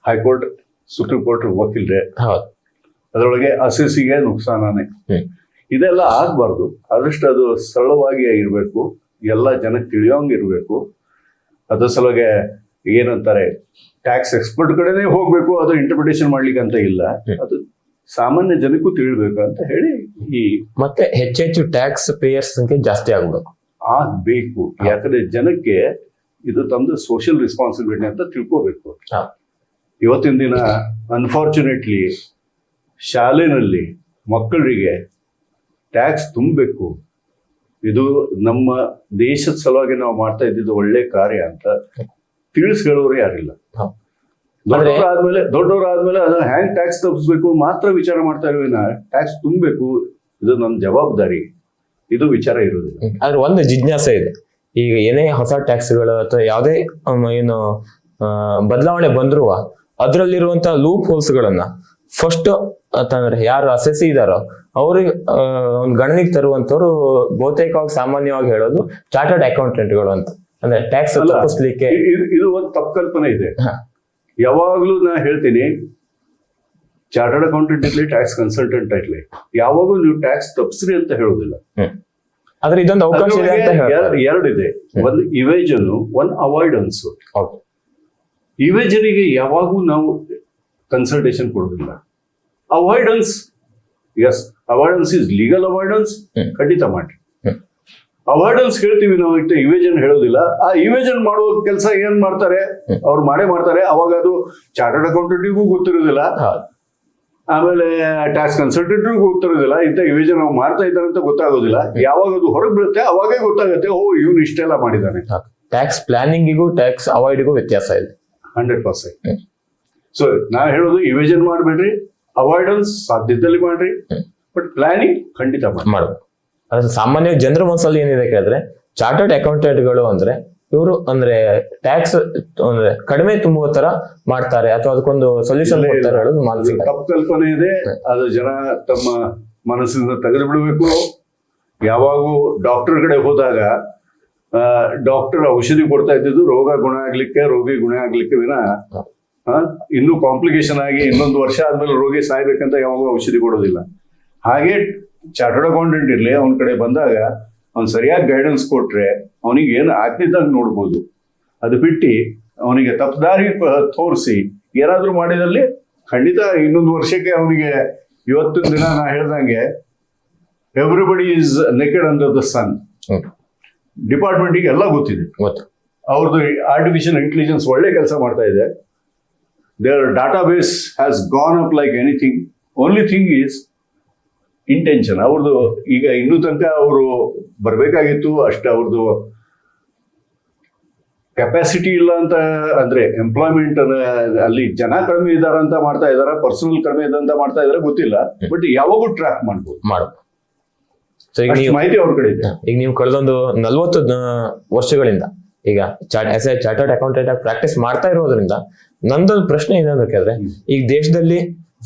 ಹೈಕೋರ್ಟ್, ಸುಪ್ರೀಂ ಕೋರ್ಟ್ ವಕೀಲರೇ. ಅದರೊಳಗೆ ಅಸೆಸಿಗೆ ನುಕ್ಸಾನೇ. ಇದೆಲ್ಲ ಆಗ್ಬಾರ್ದು. ಆದಷ್ಟು ಅದು ಸರಳವಾಗಿ ಇರಬೇಕು, ಎಲ್ಲ ಜನಕ್ಕೆ ತಿಳಿಯೋಂಗೆ ಇರಬೇಕು. ಅದ್ರ ಸಲುವಾಗಿ ಏನಂತಾರೆ, ಟ್ಯಾಕ್ಸ್ ಎಕ್ಸ್ಪರ್ಟ್ ಕಡೆನೇ ಹೋಗ್ಬೇಕು, ಅದು ಇಂಟರ್ಪ್ರಿಟೇಷನ್ ಮಾಡ್ಲಿಕ್ಕೆ ಅಂತ ಇಲ್ಲ, ಅದು ಸಾಮಾನ್ಯ ಜನಕ್ಕೂ ತಿಳಿಬೇಕು ಅಂತ ಹೇಳಿ ಮತ್ತೆ ಹೆಚ್ಚೆಚ್ಚು ಟ್ಯಾಕ್ಸ್ ಪೇಯರ್ಸ್ ಸಂಖ್ಯೆ ಜಾಸ್ತಿ ಆಗ್ಬೇಕು. ಯಾಕಂದ್ರೆ ಜನಕ್ಕೆ ಇದು ತಮ್ಮದು ಸೋಷಿಯಲ್ ರೆಸ್ಪಾನ್ಸಿಬಿಲಿಟಿ ಅಂತ ತಿಳ್ಕೋಬೇಕು. ಇವತ್ತಿನ ದಿನ ಅನ್ಫಾರ್ಚುನೇಟ್ಲಿ ಶಾಲೆನಲ್ಲಿ ಮಕ್ಕಳಿಗೆ ಟ್ಯಾಕ್ಸ್ ತುಂಬಬೇಕು, ಇದು ನಮ್ಮ ದೇಶದ ಸಲುವಾಗಿ ನಾವು ಮಾಡ್ತಾ ಇದ್ದಿದ್ದು ಒಳ್ಳೆ ಕಾರ್ಯ ಅಂತ ತಿಳಿಸ್ ಹೇಳೋರು ಯಾರಿಲ್ಲ. ದೊಡ್ಡವರಾದ್ಮೇಲೆ ಅದನ್ನ ಹ್ಯಾಂಗ್ ಟ್ಯಾಕ್ಸ್ ತಪ್ಪಿಸ್ಬೇಕು ಮಾತ್ರ ವಿಚಾರ ಮಾಡ್ತಾ ಇರುವಿನ ಟ್ಯಾಕ್ಸ್ ತುಂಬಬೇಕು, ಇದು ನಮ್ಮ ಜವಾಬ್ದಾರಿ, ಇದು ವಿಚಾರ ಇರುವುದಿಲ್ಲ. ಆದ್ರೆ ಒಂದು ಜಿಜ್ಞಾಸೆ ಇದೆ, ಈಗ ಏನೇ ಹೊಸ ಟ್ಯಾಕ್ಸ್ಗಳು ಅಥವಾ ಯಾವುದೇ ಏನು ಬದಲಾವಣೆ ಬಂದ್ರು ಅದ್ರಲ್ಲಿರುವಂತ ಲೂಪ್ ಹೋಲ್ಸ್ ಗಳನ್ನ ಫಸ್ಟ್ ಅಂತಂದ್ರೆ ಯಾರು ಅಸೆಸಿ ಇದಾರೋ ಅವ್ರಿಗೆ ಒಂದು ಗಣನೆಗೆ ತರುವಂತವ್ರು ಬಹುತೇಕವಾಗಿ ಸಾಮಾನ್ಯವಾಗಿ ಹೇಳೋದು ಚಾರ್ಟರ್ಡ್ ಅಕೌಂಟೆಂಟ್ಗಳು ಅಂತ. ಅಂದ್ರೆ ಟ್ಯಾಕ್ಸ್ ತಪ್ಪಿಸ್ಲಿಕ್ಕೆ ಇದು ಒಂದು ತಪ್ಪು ಕಲ್ಪನೆ ಇದೆ. ಯಾವಾಗ್ಲೂ ನಾ ಹೇಳ್ತೀನಿ, ಚಾರ್ಟರ್ಡ್ ಅಕೌಂಟೆಂಟ್ ಇರ್ಲಿ, ಟ್ಯಾಕ್ಸ್ ಕನ್ಸಲ್ಟೆಂಟ್ ಇರ್ಲಿ, ಯಾವಾಗೂ ನೀವು ಟ್ಯಾಕ್ಸ್ ತಪ್ಪಿಸ್ರಿ ಅಂತ ಹೇಳೋದಿಲ್ಲ. ಆದ್ರೆ ಇದೊಂದು ಅವಕಾಶ ಇದೆ ಅಂತ ಹೇಳ್ತಾರೆ. ಎರಡಿದೆ, ಒಂದು ಇವೇಜನ್, ಒಂದು ಅವಾಯ್ಡೆನ್ಸ್. ಇವೇಜನಿಗೆ ಯಾವಾಗೂ ನಾವು ಕನ್ಸಲ್ಟೇಷನ್ ಕೊಡೋದಿಲ್ಲ. Avoidance, yes, avoidance is legal avoidance, ಖಂಡಿತ ಮಾಡಿ. ಅವಾಯ್ಡೆನ್ಸ್ ಹೇಳ್ತೀವಿ ನಾವು, ಇವೇಜನ್ ಹೇಳೋದಿಲ್ಲ. ಆ ಇವೇಜನ್ ಮಾಡುವ ಕೆಲಸ ಏನ್ ಮಾಡ್ತಾರೆ, ಅವ್ರು ಮಾಡೇ ಮಾಡ್ತಾರೆ. ಅವಾಗ ಅದು ಚಾರ್ಟರ್ಡ್ ಅಕೌಂಟೆಂಟಿಗೂ ಗೊತ್ತಿರೋದಿಲ್ಲ, ಆಮೇಲೆ ಟ್ಯಾಕ್ಸ್ ಕನ್ಸಲ್ಟೆಂಟ್ಗೂ ಗೊತ್ತಿರೋದಿಲ್ಲ. ಇಂಥ ಇವೇಜನ್ ನಾವು ಮಾಡ್ತಾ ಇದ್ದಾರೆ ಅಂತ ಗೊತ್ತಾಗೋದಿಲ್ಲ. ಯಾವಾಗ ಅದು ಹೊರಗೆ ಬೀಳುತ್ತೆ ಅವಾಗೇ ಗೊತ್ತಾಗುತ್ತೆ, ಓ ಇವ್ನು ಇಷ್ಟೆಲ್ಲ ಮಾಡಿದ್ದಾನೆ. ಟ್ಯಾಕ್ಸ್ ಪ್ಲಾನಿಂಗಿಗೂ ಟ್ಯಾಕ್ಸ್ ಅವಾಯ್ಡ್ಗೂ ವ್ಯತ್ಯಾಸ ಇದೆ 100%. ಸೊ ನಾ ಹೇಳೋದು ಇವೇಜನ್ ಮಾಡಬೇಡ್ರಿ, ಅವಾಯ್ಡೆನ್ಸ್ ಸಾಧ್ಯದಲ್ಲಿ ಮಾಡ್ರಿ, ಬಟ್ ಪ್ಲಾನಿಂಗ್ ಖಂಡಿತ ಮಾಡ್ಬೇಕು. ಅದು ಸಾಮಾನ್ಯ ಜನರ ಮನಸ್ಸಲ್ಲಿ ಏನಿದೆ ಕೇಳಿದ್ರೆ ಚಾರ್ಟರ್ಡ್ ಅಕೌಂಟೆಂಟ್ಗಳು ಅಂದ್ರೆ ಇವರು ಅಂದ್ರೆ ಟ್ಯಾಕ್ಸ್ ಅಂದ್ರೆ ಕಡಿಮೆ ತುಂಬುವ ತರ ಮಾಡ್ತಾರೆ ಅಥವಾ ಅದಕ್ಕೊಂದು ಸೊಲ್ಯೂಷನ್ ಕೊಡ್ತಾರೆ ಹೇಳೋದು ಮಾನಸಿಕ ತಪ್ಪು ಕಲ್ಪನೆ ಇದೆ. ಅದು ಜನ ತಮ್ಮ ಮನಸ್ಸಿಂದ ತೆಗೆದು ಬಿಡಬೇಕು. ಯಾವಾಗೂ ಡಾಕ್ಟರ್ ಕಡೆ ಹೋದಾಗ ಡಾಕ್ಟರ್ ಔಷಧಿ ಕೊಡ್ತಾ ಇದ್ದಿದ್ದು ರೋಗ ಗುಣ ಆಗ್ಲಿಕ್ಕೆ ವಿನ ಇನ್ನೂ ಕಾಂಪ್ಲಿಕೇಶನ್ ಆಗಿ ಇನ್ನೊಂದು ವರ್ಷ ಆದ್ಮೇಲೆ ರೋಗಿ ಸಾಯ್ಬೇಕಂತ ಯಾವಾಗೂ ಔಷಧಿ ಕೊಡೋದಿಲ್ಲ. ಹಾಗೆ ಚಾರ್ಟರ್ಡ್ ಅಕೌಂಟೆಂಟ್ ಇರ್ಲಿ, ಅವನ ಕಡೆ ಬಂದಾಗ ಅವ್ನು ಸರಿಯಾಗಿ ಗೈಡೆನ್ಸ್ ಕೊಟ್ರೆ ಅವನಿಗೆ ಏನು ಆಗ್ತಿದ್ದಂಗೆ ನೋಡ್ಬೋದು. ಅದು ಬಿಟ್ಟು ಅವನಿಗೆ ತಪ್ಪದಾರಿ ತೋರಿಸಿ ಏನಾದ್ರೂ ಮಾಡಿದಲ್ಲಿ ಖಂಡಿತ ಇನ್ನೊಂದು ವರ್ಷಕ್ಕೆ ಅವನಿಗೆ ಇವತ್ತಿನ ದಿನ ನಾ ಹೇಳ್ದಂಗೆ everybody is naked under the sun. ಡಿಪಾರ್ಟ್ಮೆಂಟಿಗೆ ಎಲ್ಲ ಗೊತ್ತಿದೆ. ಅವ್ರದ್ದು ಆರ್ಟಿಫಿಷಿಯಲ್ ಇಂಟೆಲಿಜೆನ್ಸ್ ಒಳ್ಳೆ ಕೆಲಸ ಮಾಡ್ತಾ ಇದೆ. Their database has gone up like anything. Only thing is intention. ಅವ್ರದ್ದು ಈಗ ಇನ್ನೂ ತನಕ ಅವರು ಬರಬೇಕಾಗಿತ್ತು ಅಷ್ಟೇ. ಅವ್ರದ್ದು ಕೆಪಾಸಿಟಿ ಇಲ್ಲ ಅಂತ ಅಂದ್ರೆ ಎಂಪ್ಲಾಯ್ಮೆಂಟ್ ಅಲ್ಲಿ ಜನ ಕಡಿಮೆ ಇದಾರ ಅಂತ ಮಾಡ್ತಾ ಇದಾರ, ಪರ್ಸನಲ್ ಕಡಿಮೆ ಇದೆ ಅಂತ ಮಾಡ್ತಾ ಇದಾರೆ ಗೊತ್ತಿಲ್ಲ. ಬಟ್ ಯಾವಾಗೂ ಟ್ರ್ಯಾಕ್ ಮಾಡ್ಬೋದು. ಮಾಹಿತಿ ಅವ್ರ ಕಡೆ ಇದೆ. ಈಗ ನೀವು ಕಳೆದೊಂದು 40 ವರ್ಷಗಳಿಂದ ಈಗ ಆಸ್ ಎ ಚಾರ್ಟರ್ಡ್ ಅಕೌಂಟೆಂಟ್ ಆಗಿ ಪ್ರಾಕ್ಟೀಸ್ ಮಾಡ್ತಾ ಇರೋದ್ರಿಂದ ನಂದೊಂದು ಪ್ರಶ್ನೆ ಏನಂತ ಕೇಳಿದ್ರೆ, ಈಗ ದೇಶದಲ್ಲಿ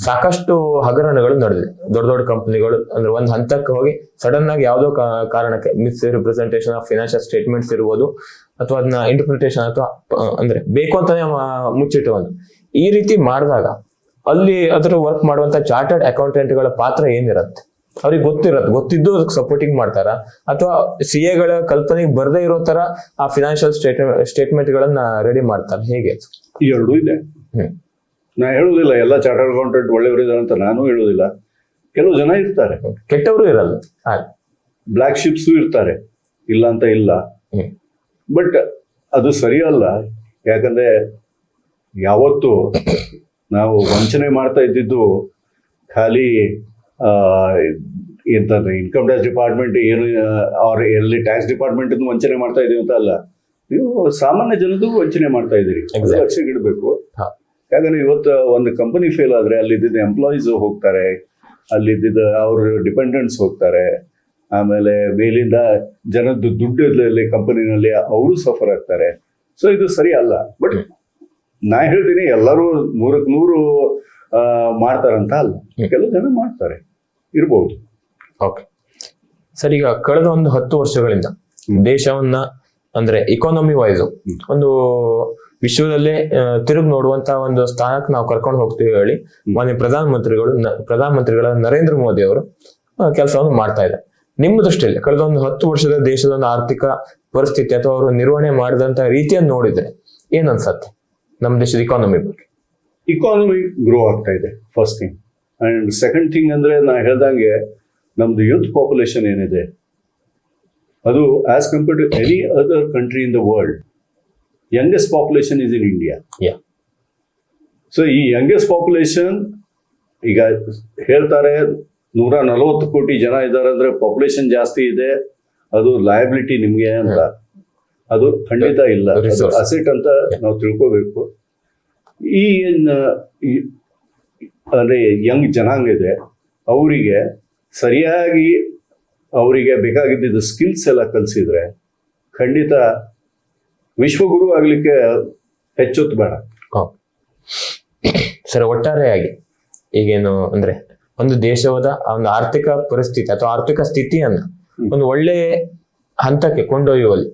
ಸಾಕಷ್ಟು ಹಗರಣಗಳು ನಡೆದಿದೆ. ದೊಡ್ಡ ದೊಡ್ಡ ಕಂಪನಿಗಳು ಅಂದ್ರೆ ಒಂದ್ ಹಂತಕ್ಕೆ ಹೋಗಿ ಸಡನ್ ಆಗಿ ಯಾವ್ದೋ ಕಾರಣಕ್ಕೆ miss representation of financial statements ಇರ್ಬೋದು ಅಥವಾ ಅದನ್ನ ಇಂಟರ್ಪ್ರಿಟೇಷನ್ ಅಥವಾ ಅಂದ್ರೆ ಬೇಕು ಅಂತಾನೆ ಮುಚ್ಚಿಟ್ಟು ಈ ರೀತಿ ಮಾಡಿದಾಗ ಅಲ್ಲಿ ಅದರ ವರ್ಕ್ ಮಾಡುವಂತ ಚಾರ್ಟರ್ಡ್ ಅಕೌಂಟೆಂಟ್ಗಳ ಪಾತ್ರ ಏನಿರುತ್ತೆ? ಅವ್ರಿಗೆ ಗೊತ್ತಿದ್ದು ಅದಕ್ಕೆ ಸಪೋರ್ಟಿಂಗ್ ಮಾಡ್ತಾರ ಅಥವಾ CA ಕಲ್ಪನೆಗೆ ಬರದೇ ಇರೋ ತರ ಆ ಫಿನಾನ್ಷಿಯಲ್ ಸ್ಟೇಟ್ಮೆಂಟ್ ಗಳನ್ನ ರೆಡಿ ಮಾಡ್ತಾರೆ? ಹೇಗೆ? ಎರಡೂ ಇದೆ. ನಾ ಹೇಳುದಿಲ್ಲ ಎಲ್ಲ ಚಾರ್ಟರ್ಡ್ ಅಕೌಂಟೆಂಟ್ ಒಳ್ಳೆಯವರಿದ್ದಾರೆ ಅಂತ ನಾನು ಹೇಳುದಿಲ್ಲ. ಕೆಲವು ಜನ ಇರ್ತಾರೆ, ಕೆಟ್ಟವರು ಇರಲ್ಲ, ಬ್ಲ್ಯಾಕ್ ಶಿಪ್ಸು ಇರ್ತಾರೆ, ಇಲ್ಲ ಅಂತ ಇಲ್ಲ. ಬಟ್ ಅದು ಸರಿಯಲ್ಲ. ಯಾಕಂದ್ರೆ ಯಾವತ್ತು ನಾವು ವಂಚನೆ ಮಾಡ್ತಾ ಇದ್ದಿದ್ದು ಖಾಲಿ ಎಂತಂದ್ರೆ ಇನ್ಕಮ್ ಟ್ಯಾಕ್ಸ್ ಡಿಪಾರ್ಟ್ಮೆಂಟ್ ಏನು ಅವ್ರ ಎಲ್ಲಿ ಟ್ಯಾಕ್ಸ್ ಡಿಪಾರ್ಟ್ಮೆಂಟ್ ವಂಚನೆ ಮಾಡ್ತಾ ಇದೀವಿ ಅಂತ ಅಲ್ಲ, ನೀವು ಸಾಮಾನ್ಯ ಜನದ್ದು ವಂಚನೆ ಮಾಡ್ತಾ ಇದ್ದೀರಿ. ಲಕ್ಷ್ಯ ಇಡಬೇಕು. ಯಾಕಂದ್ರೆ ಇವತ್ತು ಒಂದು ಕಂಪನಿ ಫೇಲ್ ಆದ್ರೆ ಅಲ್ಲಿದ್ದ ಎಂಪ್ಲಾಯೀಸ್ ಹೋಗ್ತಾರೆ, ಅಲ್ಲಿದ್ದ ಅವ್ರ ಡಿಪೆಂಡೆಂಟ್ಸ್ ಹೋಗ್ತಾರೆ, ಆಮೇಲೆ ಮೇಲಿಂದ ಜನದ್ದು ದುಡ್ಡು ಕಂಪನಿನಲ್ಲಿ ಅವರು ಸಫರ್ ಆಗ್ತಾರೆ. ಸೊ ಇದು ಸರಿ ಅಲ್ಲ. ಬಟ್ ನಾ ಹೇಳ್ತೀನಿ ಎಲ್ಲರೂ 100ಕ್ಕೆ 100 ಮಾಡ್ತಾರಂತ ಅಲ್ಲ, ಕೆಲವು ಜನ ಮಾಡ್ತಾರೆ, ಇರ್ಬೋದು. ಓಕೆ ಸರ್, ಈಗ ಕಳೆದ ಒಂದು 10 ವರ್ಷಗಳಿಂದ ದೇಶವನ್ನ ಅಂದ್ರೆ ಇಕಾನಮಿ ವೈಸ್ ಒಂದು ವಿಶ್ವದಲ್ಲೇ ತಿರುಗಿ ನೋಡುವಂತ ಒಂದು ಸ್ಥಾನಕ್ಕೆ ನಾವು ಕರ್ಕೊಂಡು ಹೋಗ್ತೀವಿ ಹೇಳಿ ಮಾನ್ಯ ಪ್ರಧಾನಮಂತ್ರಿಗಳ ನರೇಂದ್ರ ಮೋದಿ ಅವರು ಕೆಲಸವನ್ನು ಮಾಡ್ತಾ ಇದ್ದಾರೆ. ನಿಮ್ಮ ದೃಷ್ಟಿಯಲ್ಲಿ ಕಳೆದ ಒಂದು 10 ವರ್ಷದ ದೇಶದ ಒಂದು ಆರ್ಥಿಕ ಪರಿಸ್ಥಿತಿ ಅಥವಾ ಅವರು ನಿರ್ವಹಣೆ ಮಾಡಿದಂತ ರೀತಿಯನ್ನು ನೋಡಿದ್ರೆ ಏನ್ ಅನ್ಸತ್ತೆ ನಮ್ಮ ದೇಶದ ಇಕಾನಮಿ ಬಗ್ಗೆ? ಇಕಾನಮಿ ಗ್ರೋ ಆಗ್ತಾ ಇದೆ, first thing. And second thing ಅಂದ್ರೆ ನಾ ಹೇಳ್ದಂಗೆ ನಮ್ದು ಯೂತ್ ಪಾಪ್ಯುಲೇಷನ್ ಏನಿದೆ ಅದು as compared to any other country in the world, youngest population is in India. Yeah. So ಈ youngest population ಈಗ ಹೇಳ್ತಾರೆ 140 ಕೋಟಿ ಜನ ಇದ್ದಾರೆ ಅಂದ್ರೆ ಪಾಪ್ಯುಲೇಷನ್ ಜಾಸ್ತಿ ಇದೆ, ಅದು ಲಯಬಿಲಿಟಿ ನಿಮ್ಗೆ ಅಂತ. ಅದು ಖಂಡಿತ ಇಲ್ಲ, ಅಸೆಟ್ ಅಂತ ನಾವು ತಿಳ್ಕೋಬೇಕು. ಈ ಅಂದ್ರೆ ಯಂಗ್ ಜನಾಂಗ ಇದೆ, ಅವರಿಗೆ ಸರಿಯಾಗಿ ಅವರಿಗೆ ಬೇಕಾಗಿದ್ದ ಸ್ಕಿಲ್ಸ್ ಎಲ್ಲ ಕಲಿಸಿದ್ರೆ ಖಂಡಿತ ವಿಶ್ವಗುರು ಆಗ್ಲಿಕ್ಕೆ ಹೆಚ್ಚೊತ್ತು ಬೇಡ. ಸರ್, ಒಟ್ಟಾರೆಯಾಗಿ ಈಗೇನು ಅಂದ್ರೆ ಒಂದು ದೇಶದ ಒಂದು ಆರ್ಥಿಕ ಪರಿಸ್ಥಿತಿ ಅಥವಾ ಆರ್ಥಿಕ ಸ್ಥಿತಿಯನ್ನ ಒಂದು ಒಳ್ಳೆ ಹಂತಕ್ಕೆ ಕೊಂಡೊಯ್ಯುವಲ್ಲಿ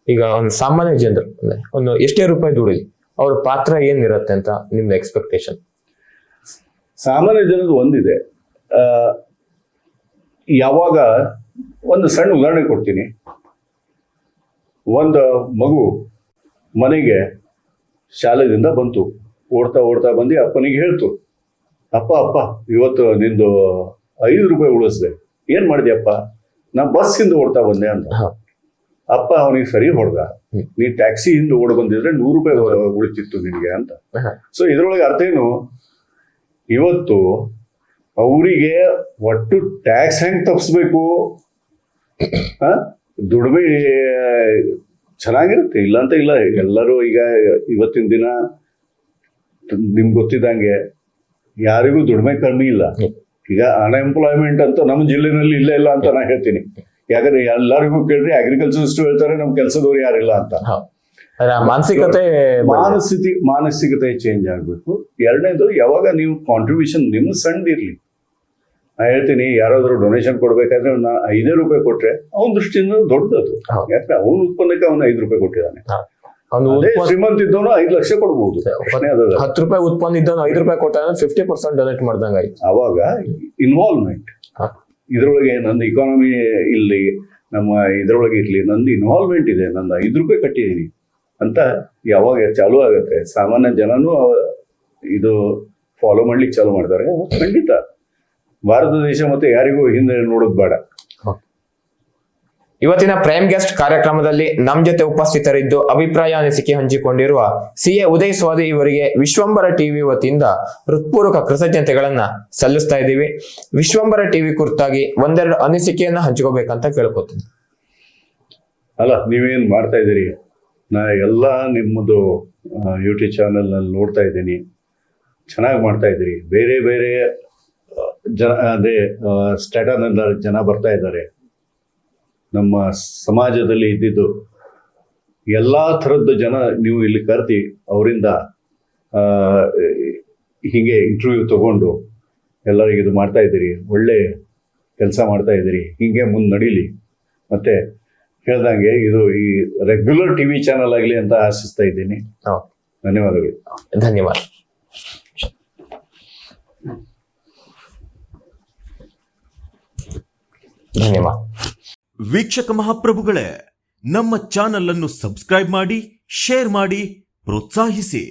ಈಗ ಒಂದು ಸಾಮಾನ್ಯ ಜನರು ಅಂದ್ರೆ ಒಂದು ಎಷ್ಟೇ ರೂಪಾಯಿ ದುಡಿಲಿ ಅವ್ರ ಪಾತ್ರ ಏನಿರುತ್ತೆ ಅಂತ ನಿಮ್ದು ಎಕ್ಸ್ಪೆಕ್ಟೇಷನ್? ಸಾಮಾನ್ಯ ಜನದ್ದು ಒಂದಿದೆ. ಯಾವಾಗ ಒಂದು ಸಣ್ಣ ಉದಾಹರಣೆ ಕೊಡ್ತೀನಿ. ಒಂದು ಮಗು ಮನೆಗೆ ಶಾಲೆಯಿಂದ ಬಂತು, ಓಡ್ತಾ ಬಂದು ಅಪ್ಪನಿಗೆ ಹೇಳ್ತು, ಅಪ್ಪ ಇವತ್ತು ನಿಂದು 5 ರೂಪಾಯಿ ಉಳಿಸ್ದೆ. ಏನ್ ಮಾಡಿದ್ಯಪ್ಪ? ನಾ ಬಸ್ಸಿಂದ ಓಡ್ತಾ ಬಂದೆ ಅಂತ. ಅಪ್ಪ ಅವನಿಗೆ ಸರಿ ಹೊಡೆದ, ನೀ ಟ್ಯಾಕ್ಸಿಯಿಂದ ಓಡ್ ಬಂದಿದ್ರೆ 100 ರೂಪಾಯಿ ಉಳಿತಿತ್ತು ನಿನಗೆ ಅಂತ. ಸೊ ಇದ್ರೊಳಗೆ ಅರ್ಥ ಏನು? ಇವತ್ತು ಅವರಿಗೆ ಒಟ್ಟು ಟ್ಯಾಕ್ಸ್ ಹೆಂಗ್ ತಪ್ಪಿಸ್ಬೇಕು, ದುಡಿಮೆ ಚೆನ್ನಾಗಿರುತ್ತೆ, ಇಲ್ಲ ಅಂತ ಇಲ್ಲ. ಎಲ್ಲರೂ ಈಗ ಇವತ್ತಿನ ದಿನ ನಿಮ್ಗೆ ಗೊತ್ತಿದ್ದಂಗೆ ಯಾರಿಗೂ ದುಡಿಮೆ ಕಮ್ಮಿ ಇಲ್ಲ. ಈಗ ಅನ್ಎಂಪ್ಲಾಯ್ಮೆಂಟ್ ಅಂತ ನಮ್ಮ ಜಿಲ್ಲೆನಲ್ಲಿ ಇಲ್ಲ ಅಂತ ನಾ ಹೇಳ್ತೀನಿ. ಯಾಕಂದ್ರೆ ಎಲ್ಲರಿಗೂ ಕೇಳಿದ್ರೆ ಅಗ್ರಿಕಲ್ಚರಿಸ್ಟ್ ಹೇಳ್ತಾರೆ ನಮ್ ಕೆಲಸದವ್ರು ಯಾರಿಲ್ಲ ಅಂತ. ಹೌದು. ಅದ್ರ ಮಾನಸಿಕತೆ ಮಾನಸಿಕತೆ ಚೇಂಜ್ ಆಗ್ಬೇಕು. ಎರಡನೇದು, ಯಾವಾಗ ನೀವು ಕಾಂಟ್ರಿಬ್ಯೂಷನ್ ನಿಮ್ಗೆ ಸಣ್ಣದಿರ್ಲಿ. ನಾ ಹೇಳ್ತೀನಿ, ಯಾರಾದ್ರೂ ಡೊನೇಷನ್ ಕೊಡ್ಬೇಕಾದ್ರೆ ನಾ 5 ರೂಪಾಯಿ ಕೊಟ್ರೆ ಅವನ ದೃಷ್ಟಿಯಿಂದ ದೊಡ್ಡದು. ಹೌದು. ಯಾಕಂದ್ರೆ ಅವನ ಉತ್ಪನ್ನಕ್ಕೆ ಅವನು 5 ರೂಪಾಯಿ ಕೊಟ್ಟಿದ್ದಾನೆ. ಅವ್ನು ಅದೇ ಶ್ರೀಮಂತ ಇದ್ದವನು 5 ಲಕ್ಷ ಕೊಡ್ಬೋದು. ಪ್ರಶ್ನೆ ಅದು. 10 ರೂಪಾಯಿ ಉತ್ಪನ್ನ ಇದ್ದವನು 5 ರೂಪಾಯಿ ಕೊಟ್ಟ 50% ಡೊನೇಟ್ ಮಾಡ್ದಂಗ ಆಯ್ತು. ಅವಾಗ ಇನ್ವಾಲ್ವ್ಮೆಂಟ್ ಇದ್ರೊಳಗೆ ನಂದು ಇಕಾನಮಿ ಇಲ್ಲಿ ನಮ್ಮ ಇದ್ರೊಳಗೆ ಇರ್ಲಿ, ನಂದು ಇನ್ವಾಲ್ವ್ಮೆಂಟ್ ಇದೆ, ನಂದು 5 ರೂಪಾಯಿ ಕಟ್ಟಿದೀನಿ ಅಂತ ಯಾವಾಗ ಚಾಲು ಆಗತ್ತೆ, ಸಾಮಾನ್ಯ ಜನನು ಇದು ಫಾಲೋ ಮಾಡ್ಲಿಕ್ಕೆ ಚಾಲು ಮಾಡ್ತಾರೆ. ಖಂಡಿತ ಭಾರತ ದೇಶ ಮತ್ತೆ ಯಾರಿಗೂ ಹಿಂದೆ ನೋಡೋದು ಬೇಡ. ಇವತ್ತಿನ ಪ್ರೈಮ್ ಗೆಸ್ಟ್ ಕಾರ್ಯಕ್ರಮದಲ್ಲಿ ನಮ್ ಜೊತೆ ಉಪಸ್ಥಿತರಿದ್ದು ಅಭಿಪ್ರಾಯ ಅನಿಸಿಕೆ ಹಂಚಿಕೊಂಡಿರುವ CA ಉದಯ್ ಸ್ವಾದಿ ಇವರಿಗೆ ವಿಶ್ವಂಬರ ಟಿವಿ ವತಿಯಿಂದ ಹೃತ್ಪೂರ್ವಕ ಕೃತಜ್ಞತೆಗಳನ್ನ ಸಲ್ಲಿಸ್ತಾ ಇದ್ದೀವಿ. ವಿಶ್ವಂಬರ ಟಿವಿ ಕುರಿತಾಗಿ ಒಂದೆರಡು ಅನಿಸಿಕೆಯನ್ನ ಹಂಚ್ಕೋಬೇಕಂತ ಕೇಳ್ಕೊತೀನಿ. ಅಲ್ಲ, ನೀವೇನ್ ಮಾಡ್ತಾ ಇದ್ದೀರಿ, ನಾ ಎಲ್ಲ ನಿಮ್ಮದು ಯೂಟ್ಯೂಬ್ ಚಾನೆಲ್ ನಲ್ಲಿ ನೋಡ್ತಾ ಇದ್ದೀನಿ. ಚೆನ್ನಾಗಿ ಮಾಡ್ತಾ ಇದ್ದೀರಿ. ಬೇರೆ ಬೇರೆ ಜನ ಅದೇ ಸ್ಟೇಟನಿಂದ ಜನ ಬರ್ತಾ ಇದ್ದಾರೆ. ನಮ್ಮ ಸಮಾಜದಲ್ಲಿ ಇದ್ದಿದ್ದು ಎಲ್ಲಾ ಥರದ್ದು ಜನ ನೀವು ಇಲ್ಲಿ ಕರೆದಿ ಅವರಿಂದ ಹೀಗೆ ಇಂಟರ್ವ್ಯೂ ತಗೊಂಡು ಎಲ್ಲರಿಗೂ ಇದು ಮಾಡ್ತಾ ಇದ್ದೀರಿ. ಒಳ್ಳೆ ಕೆಲಸ ಮಾಡ್ತಾ ಇದ್ದೀರಿ. ಹೀಗೆ ಮುಂದೆ ನಡೀಲಿ. ಮತ್ತೆ ಹೇಳ್ದಂಗೆ ಇದು ಈ ರೆಗ್ಯುಲರ್ ಟಿವಿ ಚಾನಲ್ ಆಗಲಿ ಅಂತ ಆಶಿಸ್ತಾ ಇದ್ದೀನಿ. ಧನ್ಯವಾದಗಳು. ಧನ್ಯವಾದ. ಧನ್ಯವಾದ. ವೀಕ್ಷಕ ಮಹಾಪ್ರಭುಗಳೇ, ನಮ್ಮ ಚಾನಲ್ ಅನ್ನು ಸಬ್ಸ್ಕ್ರೈಬ್ ಮಾಡಿ, ಶೇರ್ ಮಾಡಿ, ಪ್ರೋತ್ಸಾಹಿಸಿ.